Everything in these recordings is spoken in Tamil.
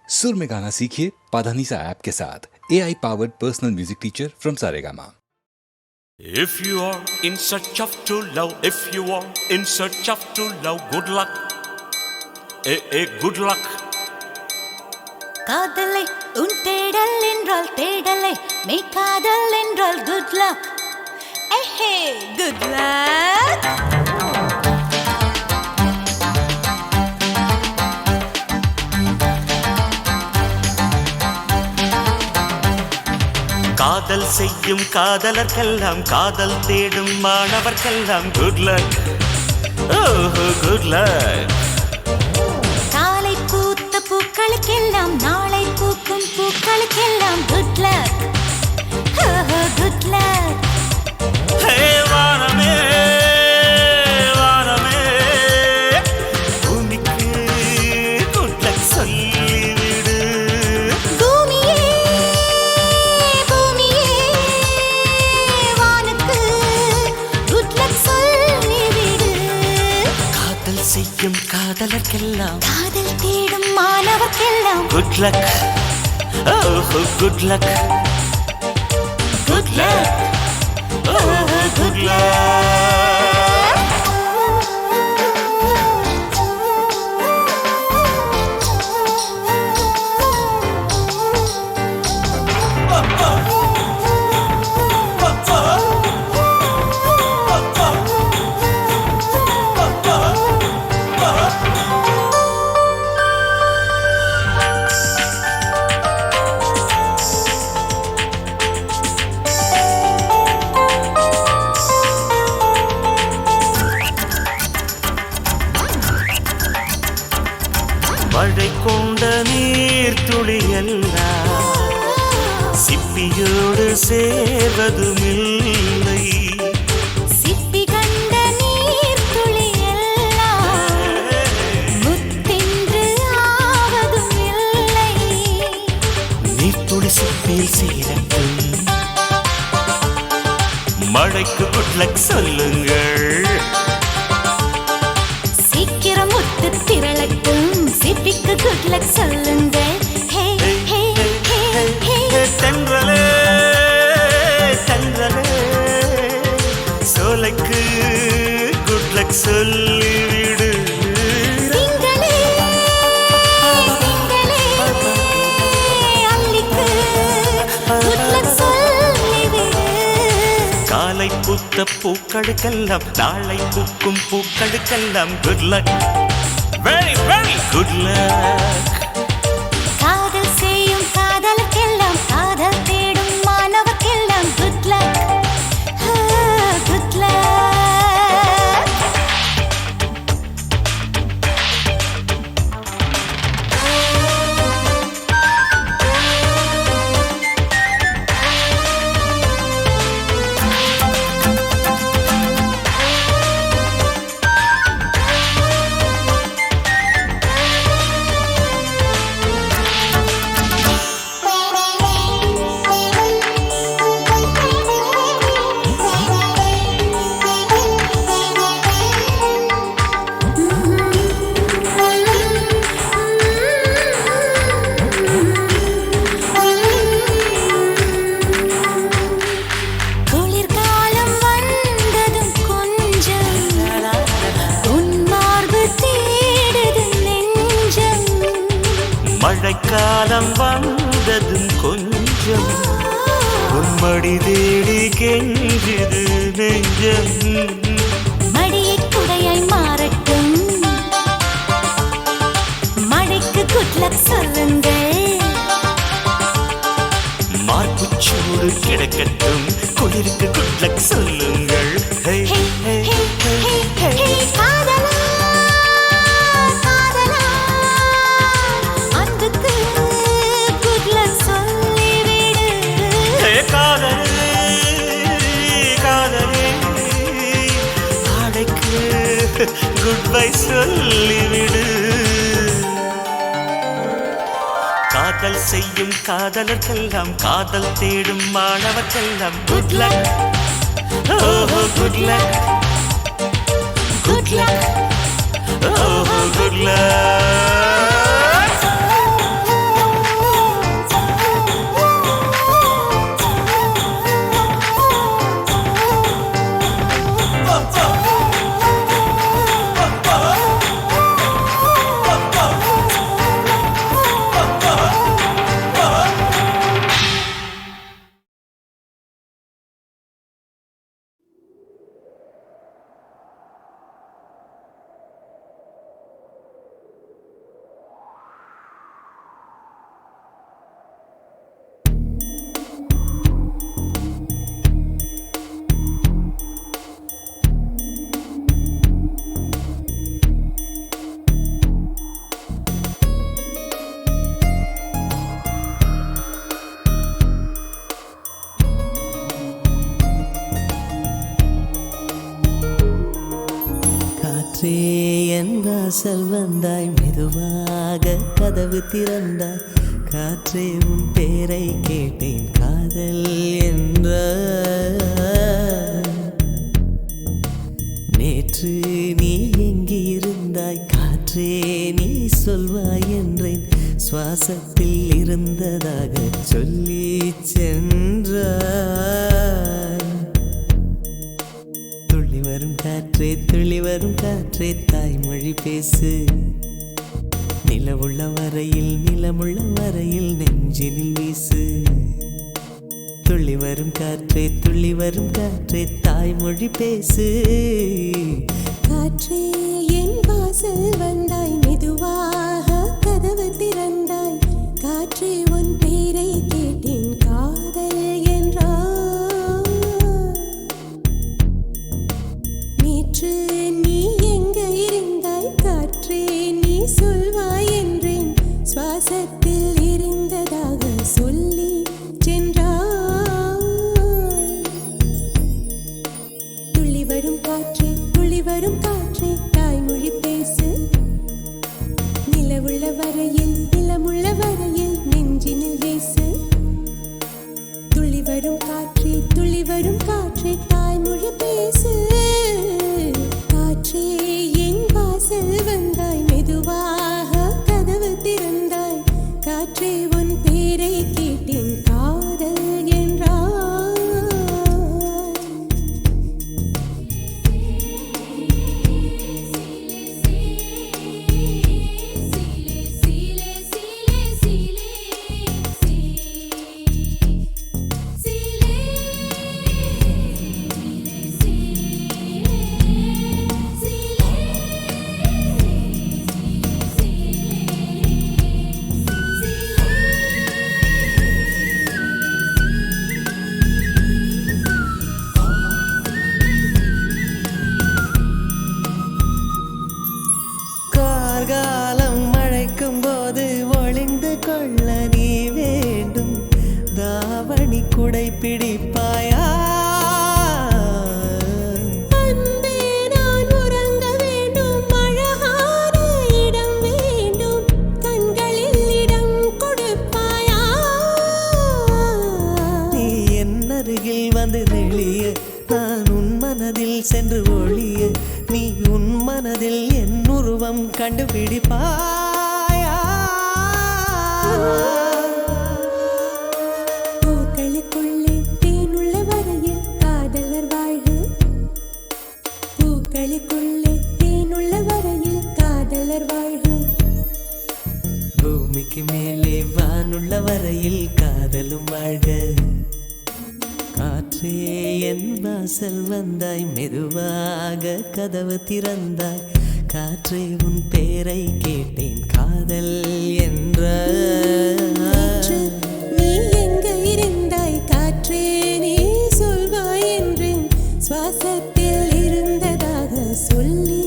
सुर में गाना सीखिए पाधानीसा ऐप के साथ AI powered personal music teacher from Saregama. If you are in search of true love, if you are in search of true love, good luck. Good luck. காதலை உன் தேடல் என்றால் தேடலை மெய் காதல் என்றால் good luck. ஏஹே good luck. காதல் செய்யும் காதலர்க்கெல்லாம் காதல் தேடும் மாணவர்க்கெல்லாம் good luck. Oh good luck. காலை பூத்த பூக்களுக்கெல்லாம் நாளை பூக்கும் பூக்களுக்கெல்லாம் good luck. Oh good luck. Hey வானமே வானமே பூமிக்கு good luck சொல்லிவிடு. பூமியே பூமியே வானுக்கு good luck சொல்லிவிடு. காதல் செய்யும் காதலர்க்கெல்லாம் காதல் தேடும் மாணவர்க்கெல்லாம் good luck. Oh good luck. good luck. Oh good luck. மழை கொண்ட நீர் துளியெல்லாம் சிப்பியோடு சேர்வதுமில்லை. சிப்பி கண்ட நீர் துளியெல்லாம் முத்தென்று ஆவதும் இல்லை. நீர்த்துளி சிப்பில் சேரட்டும், மழைக்கு good luck சொல்லுங்கள். சீக்கிரம் முத்து திரளட்டும், சிப்பிக்கு good luck சொல்லுங்க. ஹே ஹே ஹே ஹே தென்றலே தென்றலே சோலைக்கு good luck சொல்லிவிடு. திங்களே திங்களே அல்லிக்கு good luck சொல்லிவிடு. காலை பூத்த பூக்களுக்கெல்லாம் நாளை பூக்கும் பூக்களுக்கெல்லாம் good luck. Very very good luck. காதல் செய்யும் காதலுக்கெல்லாம் காதல் தேடும் மாணவர்க்கெல்லாம் good luck. good luck. குளிர்காலம் வந்ததும் கொஞ்சம் உன் மார்பு தேடுது நெஞ்சம். மழைக்காலம் வந்ததும் கொஞ்சம் உன்மடி தேடி கெஞ்சுது நெஞ்சம். மடியை குடையாய் மாறட்டும், மழைக்கு good luck சொல்லுங்கள். மார்புச்சூடு கிடக்கட்டும், குளிருக்கு good luck சொல்லுங்கள். Hey, ஹே hey, ஹே hey, ஹே ஹே காதலா காதலா அன்புக்கு good luck சொல்லிவிடு. hey, காதலே காதலே ஆடைக்கு goodbye சொல்லிவிடு. காதல் செய்யும் காதலர்க்கெல்லாம் காதல் தேடும் மாணவர்க்கெல்லாம் good luck. Oh good luck. Good luck. Oh good luck. வாசல் வந்தாய் மெதுவாக கதவு திறந்தாய் காற்றே உன் பேரை கேட்டேன் காதல் என்ற நேற்று நீ எங்கே இருந்தாய் காற்றே நீ சொல்வாய் என்றேன் சுவாசத்தில் இருந்ததாக சொல்லி சென்றாய் துள்ளி வரும் காற்றே தாய்மொழி பேசு நிலமுள்ள வரையில் நெஞ்சினில் வீசு துள்ளி வரும் காற்றே தாய்மொழி பேசு காற்றே என் வாசல் வந்தாய் மெதுவாக கதவு திறந்தாய் காற்றே உன் பேரை கேட்டேன் காதல் என்றாய் நேற்று நீ எங்க இருந்தாய் காற்றே நீ சொல்வாய் என்றேன் சுவாசத்தில் இருந்ததாக சொல்லி சென்றாய் துள்ளி வரும் காற்றே தாய்மொழி பேசு நிலமுள்ள வரையில் நெஞ்சினில் வீசு துள்ளி வரும் காற்றே தாய்மொழி பேசு காற்றே என் வாசல் வந்தாய் மெதுவாக கதவு திறந்தாய் காற்றே உன் பேரை கேட்டேன் காதல் என்றாய் கார்காலம் மழைக்கும் போது ஒளிந்து கொள்ள நீ வேண்டும் தாவணி குடை பிடிப்பாயா அன்பே நான் உறங்க வேண்டும் அழகான இடம் வேண்டும் கண்களில் இடம் கொடுப்பாயா நீ என் அருகில் வந்து நெளிய நான் உன் மனதில் சென்று ஒளிய நீ உன் மனதில் என் உருவம் கண்டுபிடிப்பாயா பூக்களுக்குள்ளே தேனுள்ள வரையில் காதலர் வாழ்க பூக்களுக்குள்ளே தேனுள்ள வரையில் காதலர் வாழ்க பூமிக்கு மேலே வானுள்ள வரையில் காதலும் வாழ்க காற்றே என் வாசல் வந்தாய் மெதுவாக கதவு திறந்தாய் காற்றே உன் பேரை கேட்டேன் காதல் என்ற நேற்று நீ எங்க இருந்தாய் காற்றே நீ சொல்வாய் என்றேன் சுவாசத்தில் இருந்ததாக சொல்லி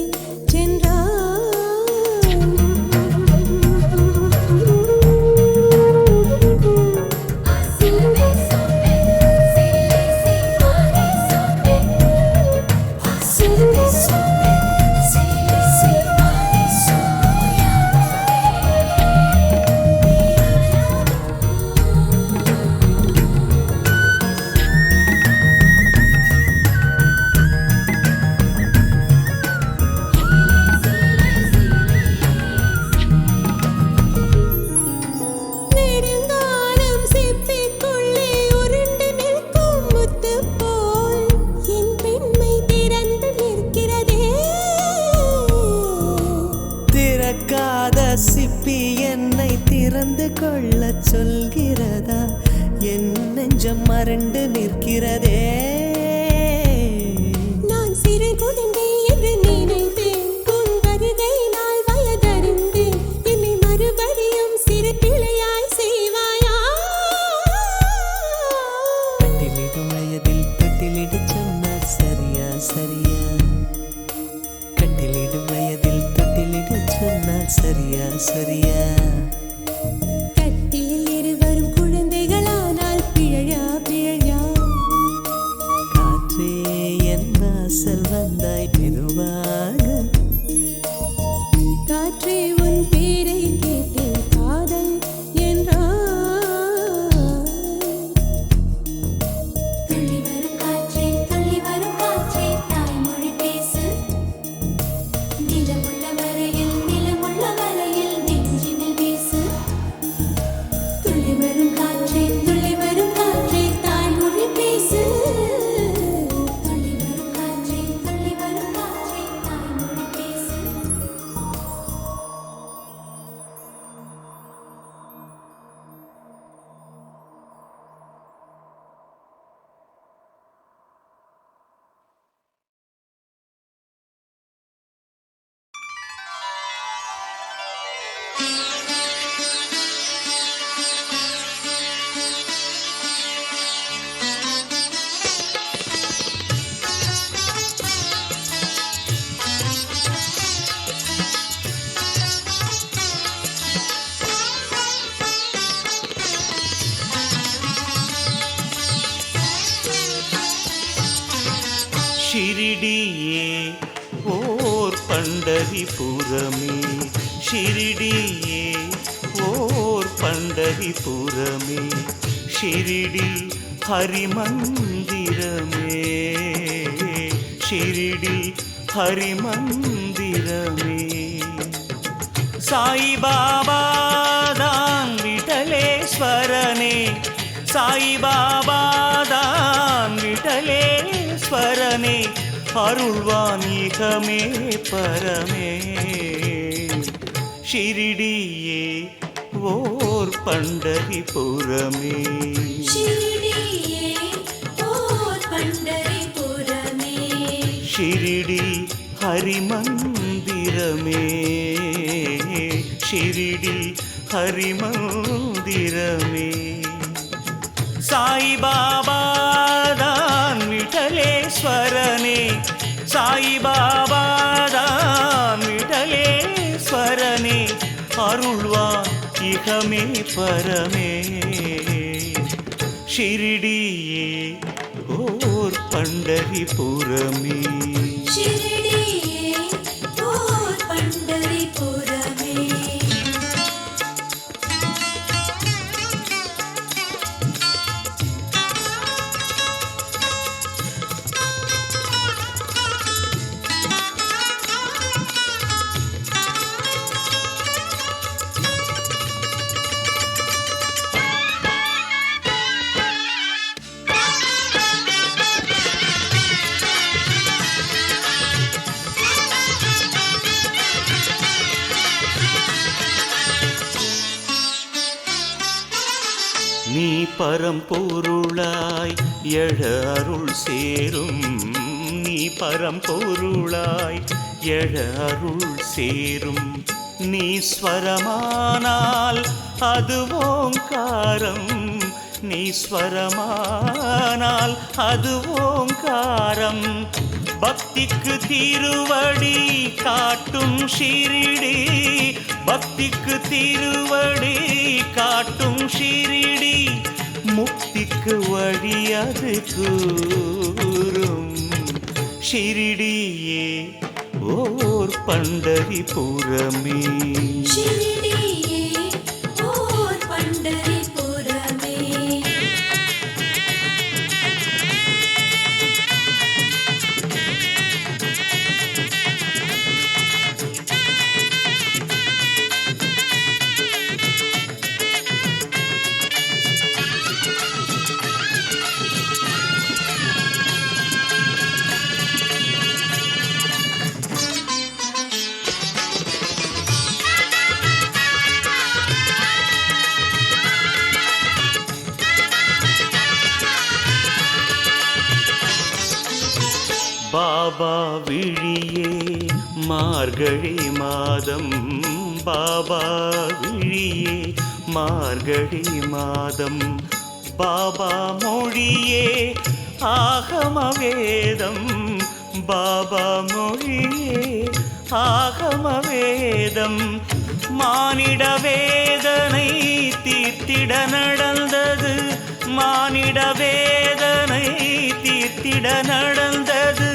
நெடுங்காலம் சிப்பிக்குள்ளே உருண்டு நிற்கும் முத்து போல் என் பெண்மை திறந்து நிற்கிறதே திறக்காத சிப்பி என்னை திறந்து கொள்ள சொல்கிறதா என் நெஞ்சம் மறண்டு நிற்கிறதே நான் சிறு குழந்தை என்று நினைத்தேன் உன் வருகை நாள் வயதறிந்தேன் என்னை மறுபடியும் சிறு பிள்ளையாய் செய்வாயா கட்டிலிடும் வயதில் தொட்டிலிடு சொன்னார் சரியா சரியா கட்டிலிடும் வயதில் தொட்டிலிடு சொன்னார் சரியா சரியா கட்டிலில் இருவரும் குழந்தைகளானால் பிழையா பிழையா ஷிரிடியே ஓர் பண்டரிபுரமே ஷிரிடியே ஓர் பண்டரிபுரமே ஷிரிடி ஹரிமந்திரமே ஷிரிடி ஹரிமந்திரமே சாயிபாபா தான் விட்டலேஸ்வரனே சாயிபாபா தான் விட்டலேஸ்வரனே அருள்வான் இகமே பரமே ஷிரிடியே ஓர் பண்டரிபுரமே ஷிரிடியே ஓர் பண்டரிபுரமே ஷிரிடி ஹரிமந்திரமே ஷிரிடி ஹரிமந்திரமே சாயிபாபா தான் விட்டலேஸ்வரனே சாயிபாபா தான் விட்டலேஸ்வரனே அருள்வான் இகமே பரமே ஷிரிடியே ஓர் பண்டரிபுரமே ஷிரிடியே ஓர் பண்டரிபுரமே நீ பரம்பொருளாய் எழ அருள் சேரும் நீ பரம்பொருளாய் எழ அருள் சேரும் நீ ஸ்வரமானால் அது ஓங்காரம் நீ ஸ்வரமானால் அது ஓங்காரம் பக்திக்கு திருவடி காட்டும் ஷிரிடி பக்திக்கு திருவடி காட்டும் ஷிரிடி முக்திக்கு வழி அது கூறும் ஷிரிடியே ஓர் பண்டரிபுரமே ஷிரிடியே ஓர் பண்டரிபுரமே பாபா விழியே மார்கழி மாதம் பாபா விழியே மார்கழி மாதம் பாபா மொழியே ஆகம வேதம் பாபா மொழியே ஆகம வேதம் மானிட வேதனை தீர்த்திட நடந்தது மானிட வேதனை தீர்த்திட நடந்தது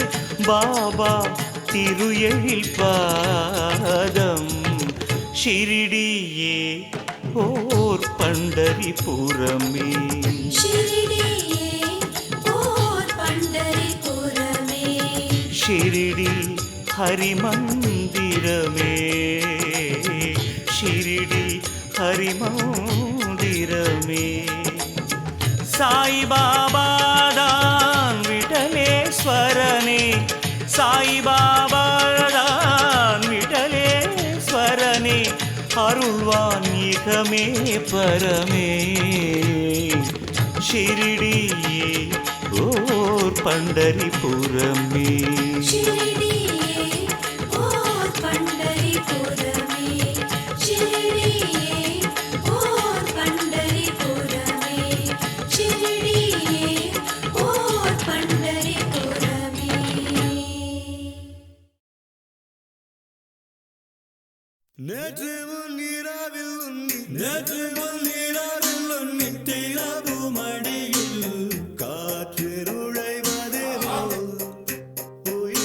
பாபா திரு எழில் பாதம் ஷிரிடியே ஓர் பண்டரிபுரமே ஷிரிடியே ஓர் பண்டரிபுரமே ஷிரிடி ஹரிமந்திரமே ஷிரிடி ஹரிமந்திரமே சாயிபாபா தான் விட்டலேஸ்வரனே சாயிபாபா தான் விட்டலேஸ்வரனே அருள்வான் இகமே பரமே ஷிரிடியே ஓர் பண்டரிபுரமே ஷிரிடியே ஓர் பண்டரிபுரமே ஷிரிடியே ஓர் பண்டரிபுரமே ஷிரிடியே ஓர் பண்டரிபுரமே நேற்று முன்னிரவில் உன்னி நேற்று முன்னிரவில் உன்னி திரவு மடியில் காற்று நுழைவதே உயிர்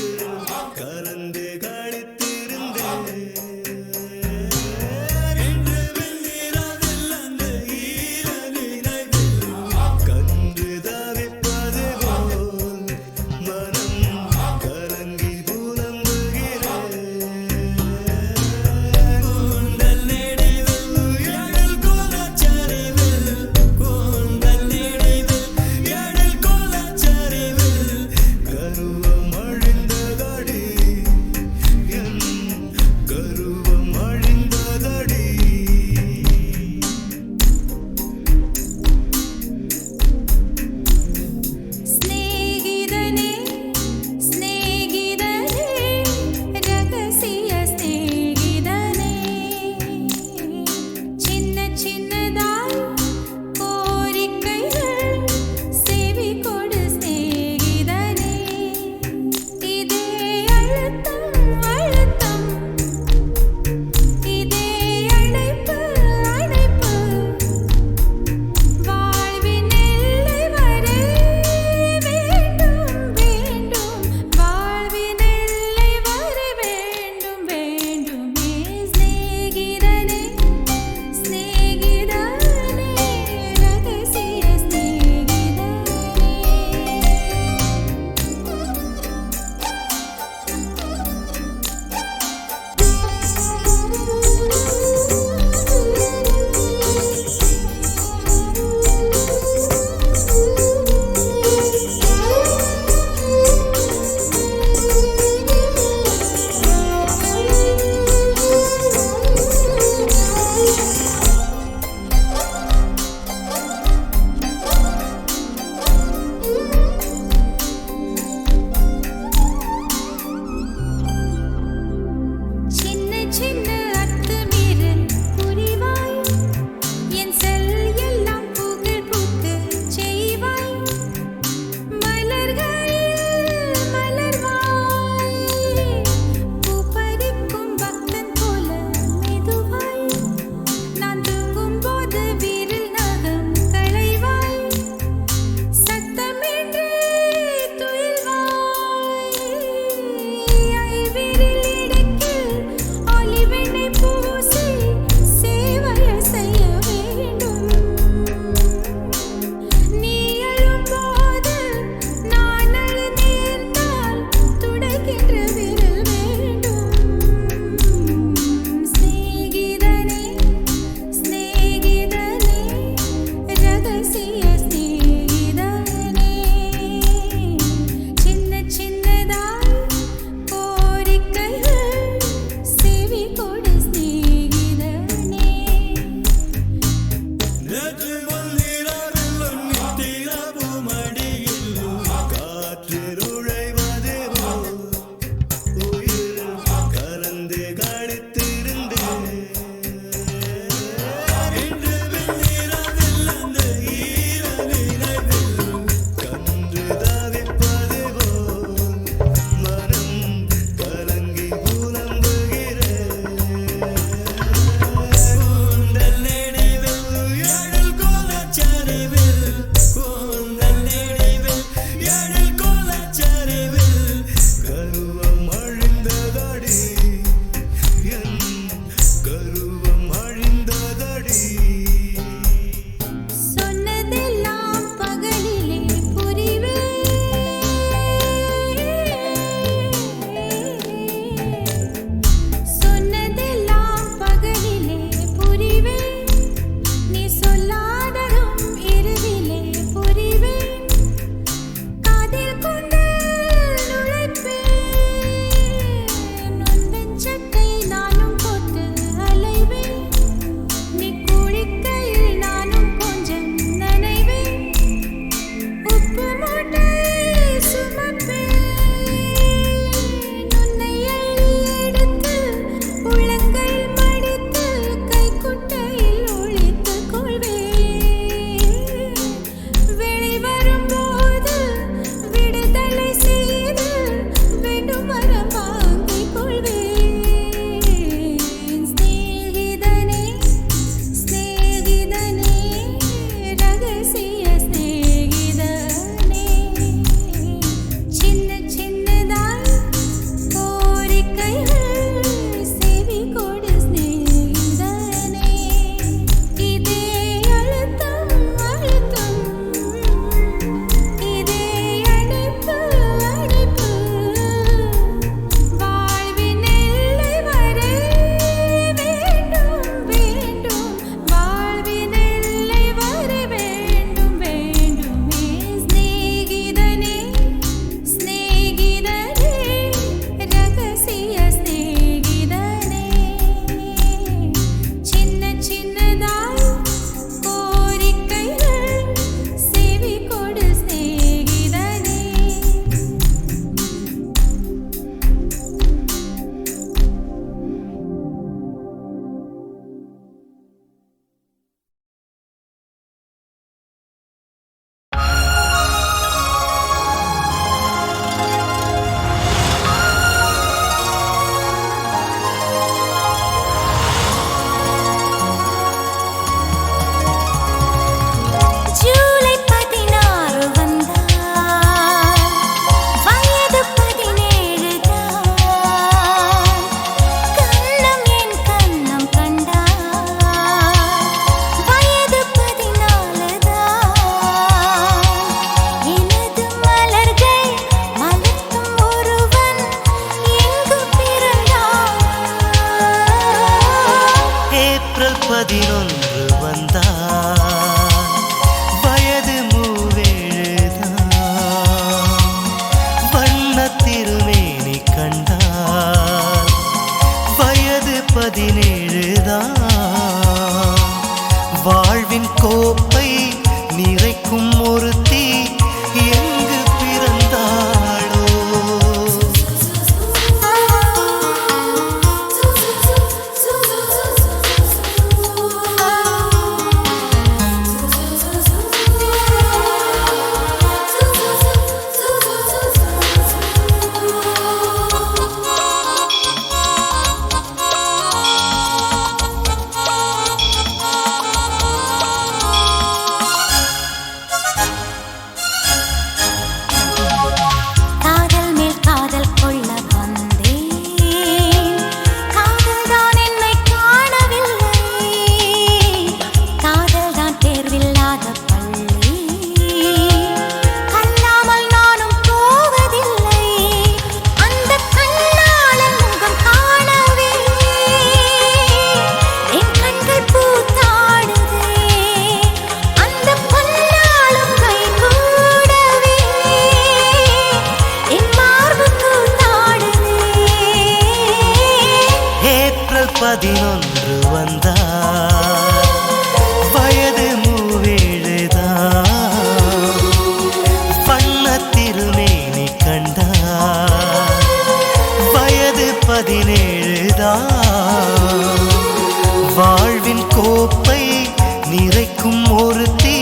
நிறைக்கும் ஒருத்தி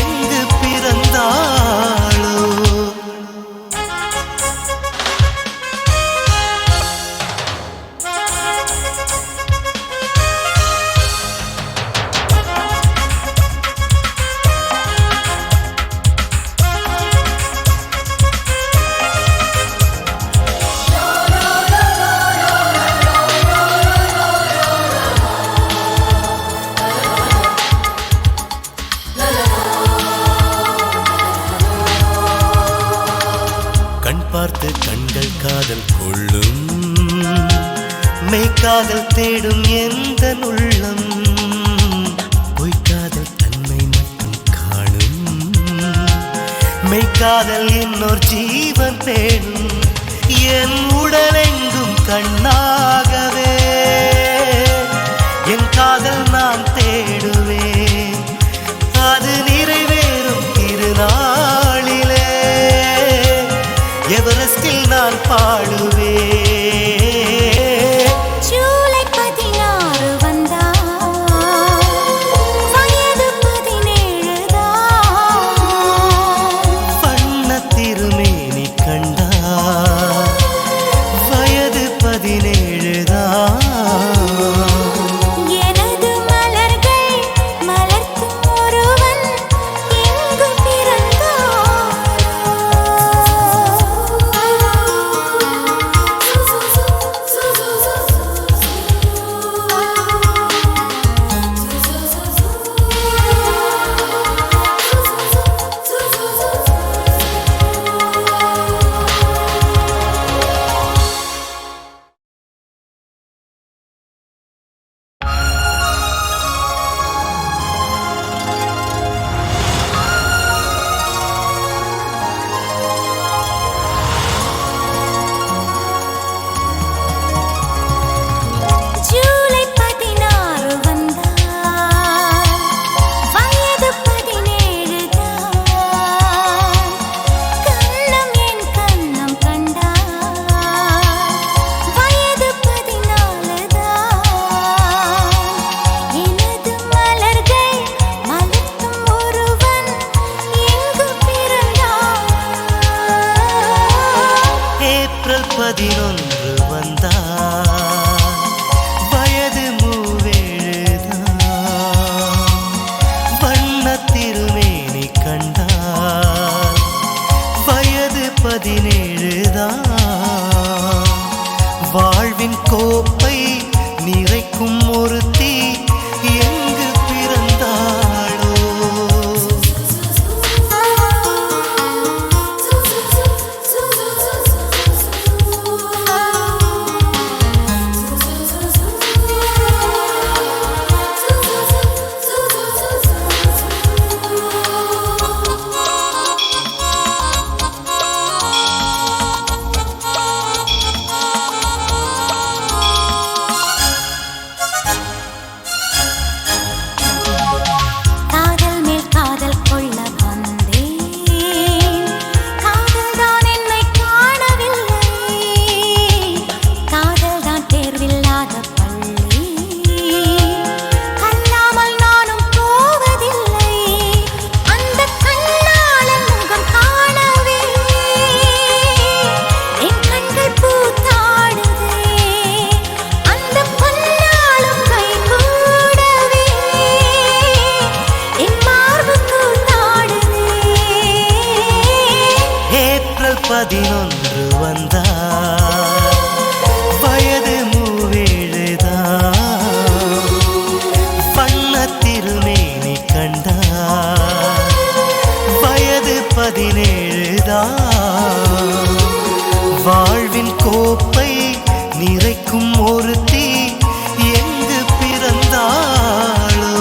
எங்கு பிறந்தாளோ? கண் பார்த்து கண்கள் காதல் கொள்ளும், மெய்க்காதல் தேடும் எந்த உள்ளம், பொய்க்காதல் தன்னை மட்டும் காணும், மெய்க்காதல் இன்னொரு ஜீவன் தேடும். என் உடலெங்கும் கண்ணாகவே என் காதல் நான் தேடுவேன், அது நிறைவேறும் திருநாளிலே எவரெஸ்டில் நான் பாடுவேன். ஜூலை 16 வந்தால் வயது 17 தான். வண்ணத் திருமேனி கண்டால் வயது 17 தான். எனது மலர்கள் மலர்க்கும் ஒருவன் எங்கு ஜூலை 16 வந்தால் வயது 17 தான். கண்ணம் என் கண்ணம் கண்டால் வயது 14 தான். எனது மலர்கள் மலர்க்கும் ஒருவன் எங்கு பிறந்தான். ஏப்ரல் 11 வந்தால் வயது 37 தான். வண்ணத் திருமேனி கண்டால் வயது 17 தான். வாழ்வின் கோப்பை நிறைக்கும் ஒருத்தி எங்கு பிறந்தாளோ? காதல் மேல் காதல் கொள்ள வந்தேன், காதல் தான் என்னை காணவில்லை, காதல் தான் தேர்வில்லாத பள்ளி, கல்லாமல் நானும் போவதில்லை, அந்த கண்ணாளன் முகம் காணவே என் கண்கள் பூத்தாடுதே, அந்த பொன்னாளும் கை கூடவே என் மார்பு கூத்தாடுதே. ஏப்ரல் 11 வந்தால் வயது 37 தான். வண்ணத் திருமேனி கண்டால் வயது 17 தான். வாழ்வின் கோப்பை நிறைக்கும் ஒருத்தி எங்கு பிறந்தாளோ?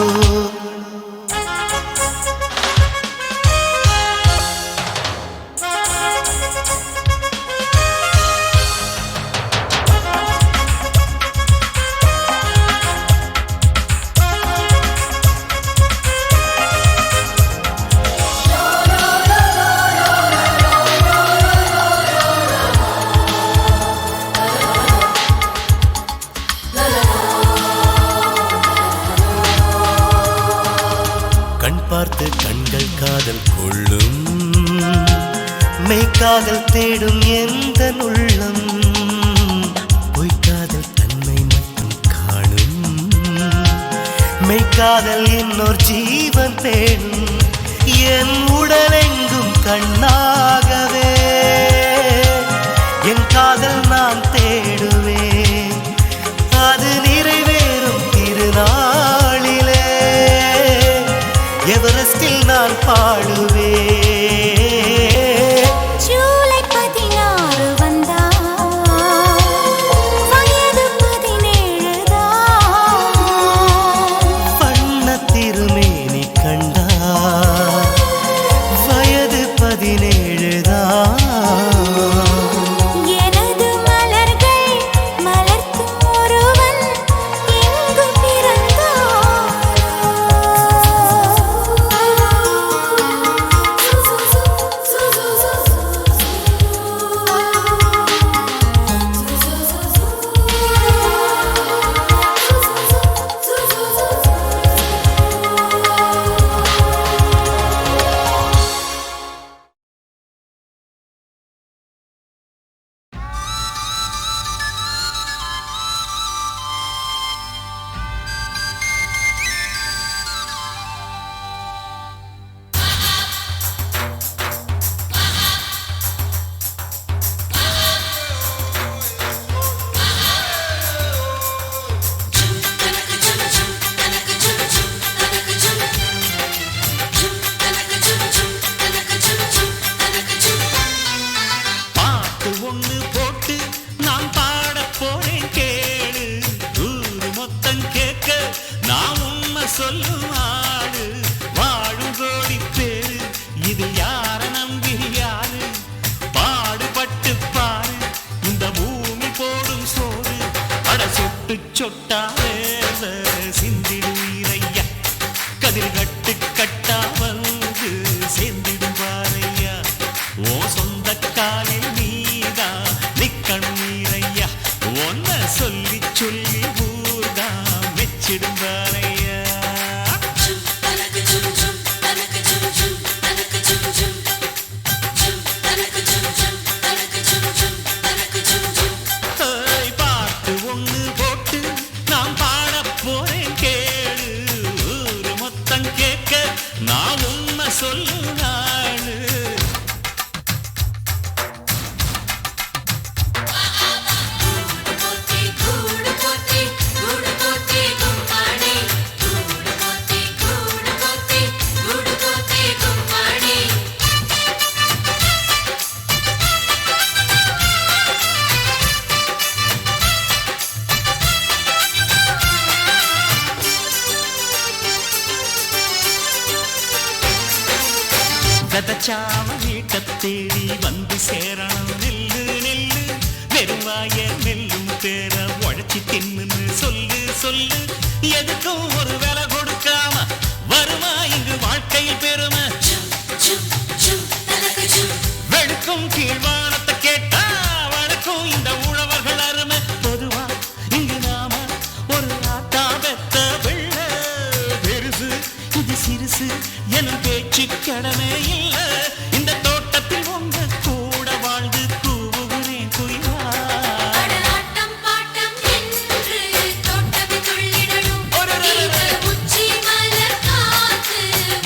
கண் பார்த்து கண்கள் காதல் கொள்ளும் மெய்க்காதல் தேடும் எந்த உள்ளம் பொய்க்காதல் தன்னை மட்டும் காணும் மெய்க்காதல் இன்னொரு ஜீவன் தேடும் என் உடலெங்கும் கண்ணாகவே என் காதல் நான் தேடுவேன் அது நிறைவேறும் திருநாளிலே எவரெஸ்டில் நான் பாடுவேன் ஜூலை 16 வந்தா வயது 17 தான் பண்ண திருமேனி கண்டா வயது 17 தான் எனது மலர்கள் மலர்த்தும் ஒருவன் எங்கு பாட்டு ஒண்ணு போட்டு நான் பாடப் போறேன் கேளு ஊரு மொத்தம் கேட்க நான் உண்மை சொல்லும் ஆளு வாழும் கோடி பேரு இதில் யார நம்பி யாரு பாடுபட்டு பாரு இந்த பூமி போடும் சோறு அட சொட்டு சொட்டா வேல சிந்திடுவீரையா கதிர் கட்டு கட்டா வந்து சேர்ந்திடும் பாரையா ஓ சொந்த காலில் நீதா நிக்கணும் நீரையா ஒன்ன சொல்லி சொல்லி ஊர்தா மெச்சிடும் பாரையா ஏய், பாட்டு ஒண்ணு போட்டு நான் பாடப் போறேன் கேளு ஊரு மொத்தம் கேட்க நான் உண்மை சொல்லு நாளு விதச்சாம வீட்டை தேடி வந்து சேரணும் நெல்லு நெல்லு வெறுவாய நெல்லும் பேர உழைச்சி தின்னு சொல்லு சொல்லு எதுக்கும் ஒரு விலை கொடுக்காம வருமா இங்கு வாழ்க்கையில் பெருமை வெளுக்கும் கீழ்வானத்தை கேட்டா வழக்கும் இந்த உழவர்கள் அருமை பொதுவா இங்கு நாம ஒரு ஆட்டா பெத்த பிள்ளை பெருசு இது சிறுசு எனும் பேச்சு கடமை இல்ல இந்த தோட்டத்தில் உங்க கூட வாழ்ந்து கூவுகிறேன் குயிலா ஆட்டம் பாட்டம் என்று தோட்டமே துள்ளிடணும் நீங்க உச்சி மலர் காத்து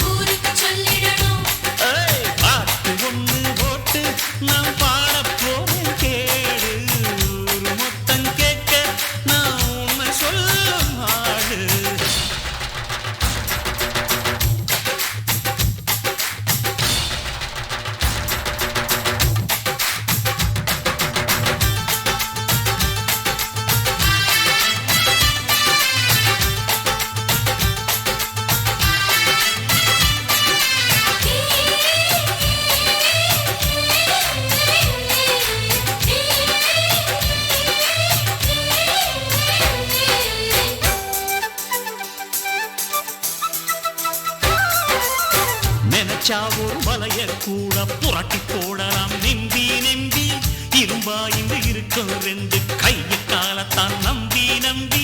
ஊருக்கு சொல்லிடணும் ஏய், பாட்டு ஒண்ணு போட்டு நான் பாடப் போறேன் கேளு ஊரு மொத்தம் கேட்க நான் உண்மை சொல்லும் ஆளு நினைச்சா ஒரு வலைய கூட புரட்டி போடலாம் நம்பி நம்பி இரும்பா இங்கு இருக்கும் ரெண்டு கைய காலத்தான் நம்பி நம்பி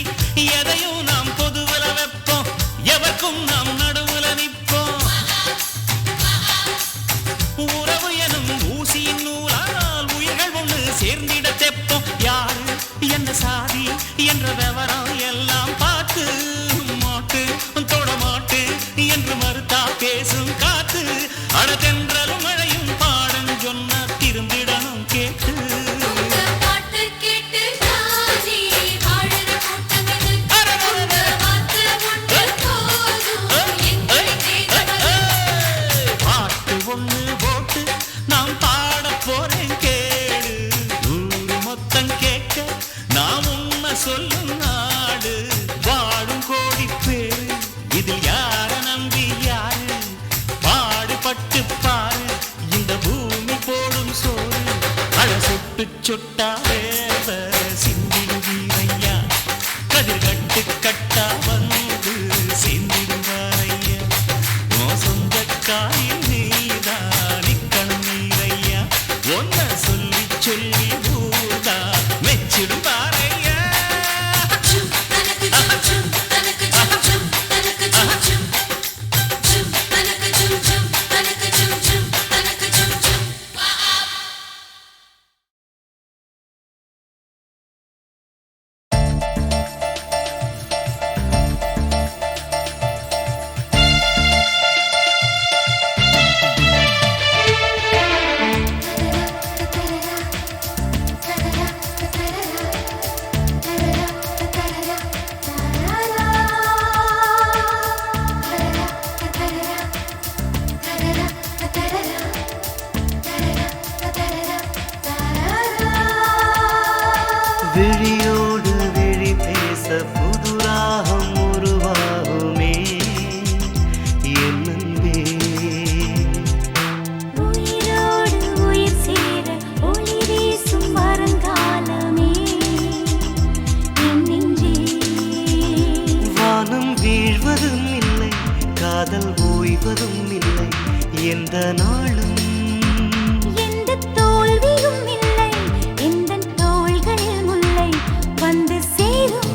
எதையும் நாம் பொதுவல வைப்போம் எவருக்கும் நாம் நடுவுல நிற்போம் சொட்டா வேத சிந்திடுவீரையா கதிர்கட்டு கட்டா வந்து சேர்ந்திடுவாரையா ஓ சொந்தக்காயில் நீதான் நிக்கணும் நீரையா ஒன்ன சொல்லி சொல்லி ஊதா மெச்சிடுவாரையா விழியோடு விழி பேச புதுராகம் உருவாகுமே என் அன்பே. உயிரோடு உயிர் சேர ஒளி வீசும் வருங்காலமே என் நெஞ்சே. வானம் வீழ்வதும் இல்லை காதல் ஓய்வதும் இல்லை எந்த நாளும் எந்த தோல்வியும் இல்லை எந்தன் தோள்களில் முல்லை வந்து சேரும்.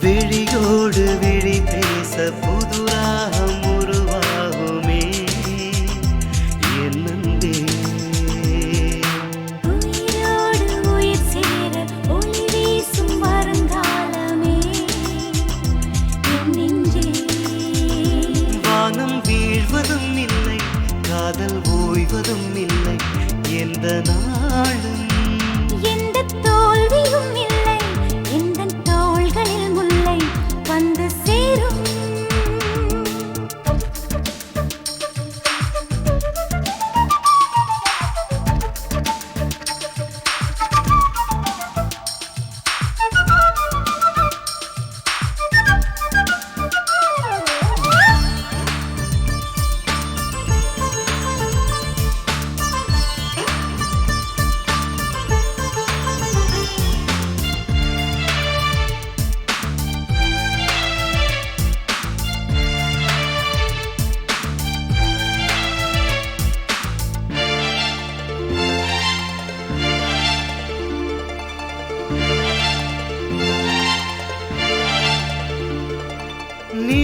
விழியோடு விழி பேச புதுராகம் உருவாகுமே என் அன்பே. உயிரோடு உயிர் சேர ஒளி வீசும் வருங்காலமே என் நெஞ்சே. வானம் வீழ்வதும் இல்லை காதல் ஓய்வதும் இல்லை எந்த நாளும் எந்த தோல்வியும் இல்லை எந்தன் தோள்களில் முல்லை வந்து சேரும்.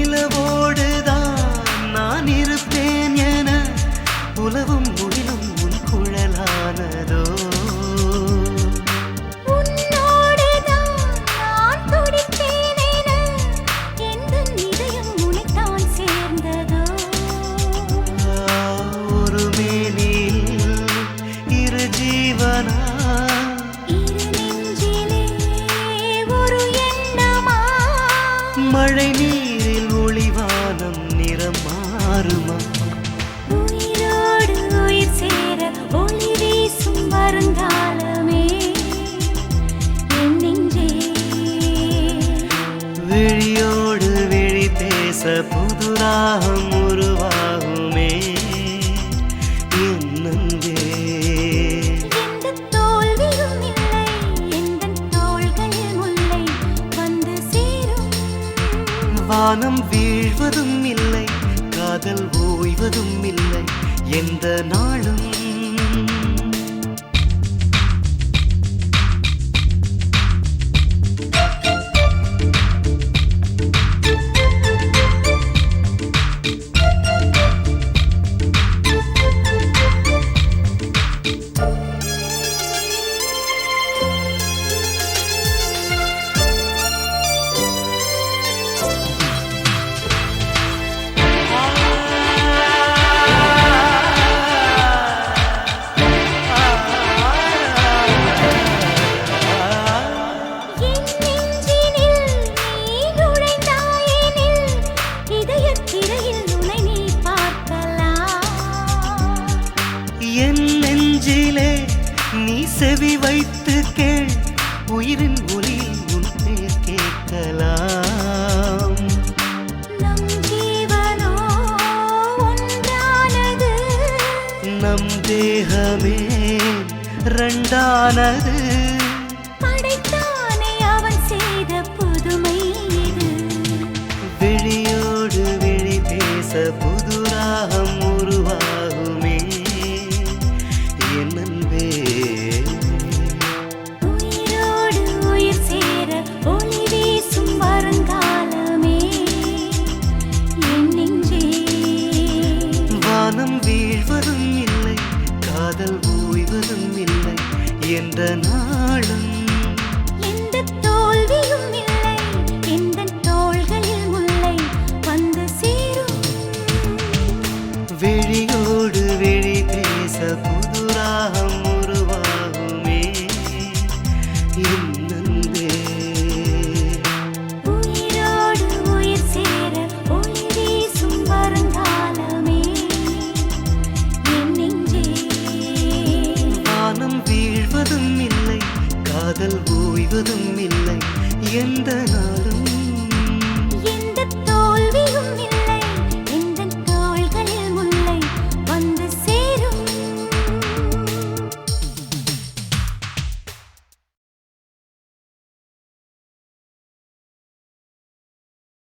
நிலவோடுதான் நான் இருப்பேன் என உலவும் முகிலும் உன் குழலானதோ. உன்னோடுதான் நான் துடித்தேன் என எந்தன் இதயம் உனைத்தான் சேர்ந்ததோ. ஒரு மேனில் இரு ஜீவனா இரு நெஞ்சிலே ஒரு எண்ணமா. மழை நீரில் ஒளிவானம் நிறம் மாறுமா. உயிரோடு உயிர் சேர ஒளி வீசும் வருங்காலமே என் நெஞ்சே. விழியோடு விழி பேச புதுராகம் உருவாகுமே என் அன்பே. எந்த தோல்வியும் இல்லை எந்தன் தோள்களில் முல்லை வந்து சேரும். வானம் வீழ்வதும் இல்லை காதல் ஓய்வதும் இல்லை எந்த நாளும் செவி வைத்து கேள், உயிரின் ஒலியில் உன் பேர் கேட்கலாம். நம் ஜீவனோ ஒன்றானது, நம் தேகமே ரெண்டானது. படைத்தானே அவன் செய்த புதுமை இது. விழியோடு விழி பேச புது ராகம் உருவாகுமே என் அன்பே. உயிரோடு உயிர் சேர ஒளி வீசும் வருங்காலமே என் நெஞ்சே. வானம் வீழ்வதும் இல்லை, காதல் ஓய்வதும் இல்லை என்ற நாளும். எந்த தோல்வியும் இல்லை, எந்தன் தோள்களில் முல்லை வந்து சேரும். விழியோடு விழி பேச புது ராகம் உருவாகுமே என் அன்பே. உயிரோடு உயிர் சேர ஒளி வீசும் வருங்காலமே என் நெஞ்சே. வானம் வீழ்வதும் இல்லை, காதல் ஓய்வதும் இல்லை எந்த நாள்.